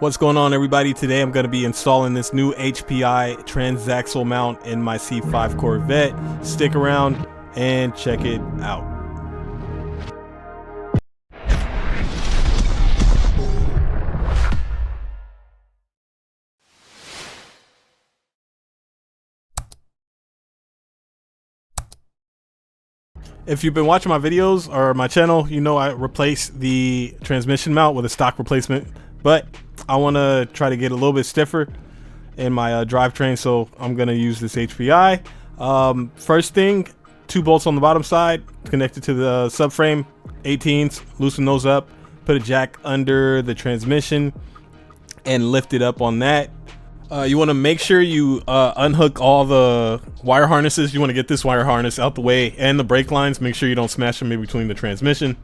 What's going on, everybody? Today I'm going to be installing this new HPI Transaxle mount in my C5 Corvette. Stick around and check it out. If you've been watching my videos or my channel, you know I replaced the transmission mount with a stock replacement, but I want to try to get a little bit stiffer in my drivetrain, so I'm going to use this HPI. First thing, 2 bolts on the bottom side connected to the subframe, 18s, loosen those up, put a jack under the transmission and lift it up on that. You want to make sure you unhook all the wire harnesses. You want to get this wire harness out the way and the brake lines. Make sure you don't smash them in between the transmission.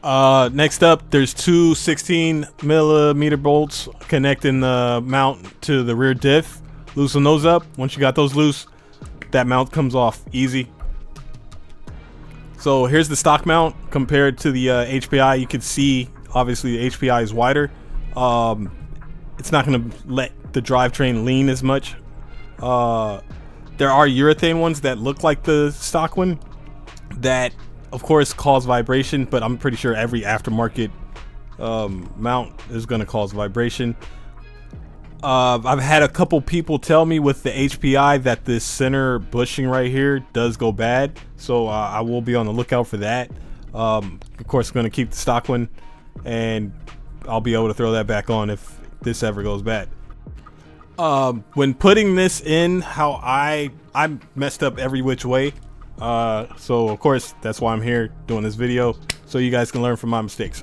Next up, there's 2 16mm bolts connecting the mount to the rear diff. Loosen those up. Once you got those loose, that mount comes off easy. So here's the stock mount compared to the HPI. You can see obviously the HPI is wider. It's not going to let the drivetrain lean as much. There are urethane ones that look like the stock one that of course cause vibration, but I'm pretty sure every aftermarket mount is going to cause vibration. I've had a couple people tell me with the HPI that this center bushing right here does go bad, so I will be on the lookout for that. Of course, I'm going to keep the stock one, and I'll be able to throw that back on if this ever goes bad. When putting this in, how I messed up every which way, so of course that's why I'm here doing this video, so you guys can learn from my mistakes.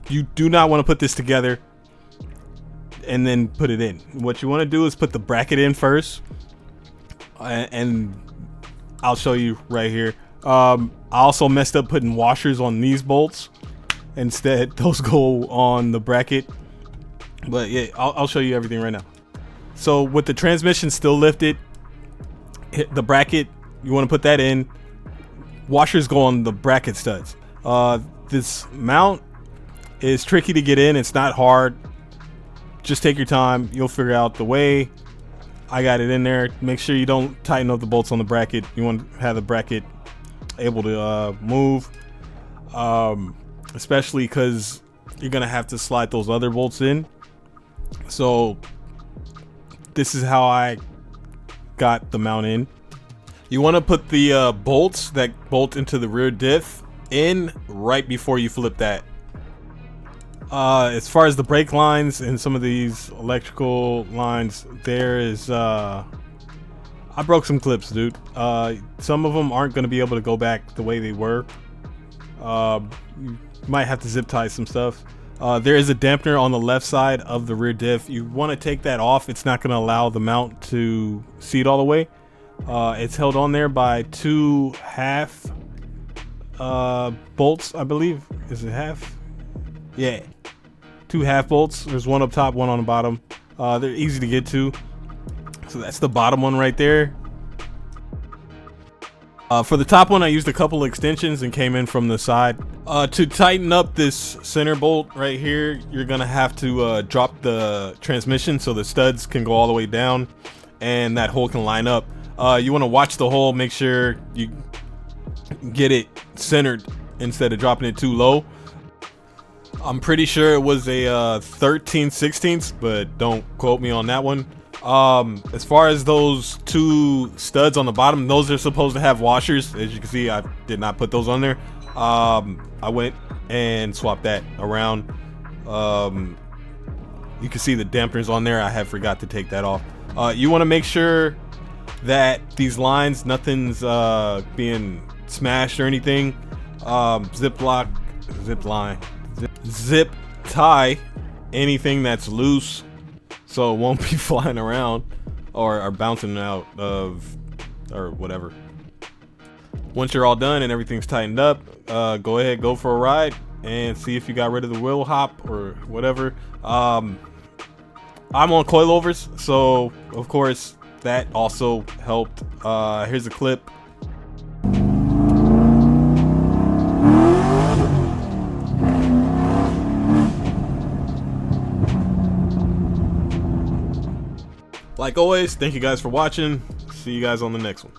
You do not want to put this together and then put it in. What you want to do is put the bracket in first, and I'll show you right here. I also messed up putting washers on these bolts. Instead, those go on the bracket. But yeah, I'll show you everything right now. So with the transmission still lifted, hit the bracket, you want to put that in. Washers go on the bracket studs. This mount is tricky to get in. It's not hard. Just take your time. You'll figure out the way. I got it in there. Make sure you don't tighten up the bolts on the bracket. You want to have the bracket able to move, especially because you're gonna have to slide those other bolts in. So this is how I got the mount in. You want to put the bolts that bolt into the rear diff in right before you flip that. As far as the brake lines and some of these electrical lines, there is I broke some clips, dude. Some of them aren't going to be able to go back the way they were. You might have to zip tie some stuff. There is a dampener on the left side of the rear diff. You want to take that off. It's not going to allow the mount to seat all the way. It's held on there by 2 half bolts, I believe. Is it half? Yeah, 2 half bolts. There's one up top, one on the bottom. They're easy to get to. So that's the bottom one right there. For the top one, I used a couple extensions and came in from the side. To tighten up this center bolt right here, you're gonna have to drop the transmission so the studs can go all the way down and that hole can line up. You want to watch the hole, make sure you get it centered instead of dropping it too low. I'm pretty sure it was a 13/16, but don't quote me on that one. As far as those 2 studs on the bottom, those are supposed to have washers. As you can see, I did not put those on there. I went and swapped that around. You can see the dampeners on there. I have forgot to take that off. You want to make sure that these lines, nothing's being smashed or anything. Zip tie anything that's loose, so it won't be flying around or bouncing out of or whatever. Once you're all done and everything's tightened up, go ahead, go for a ride and see if you got rid of the wheel hop or whatever. I'm on coilovers, so of course that also helped. Here's a clip. Like always, thank you guys for watching. See you guys on the next one.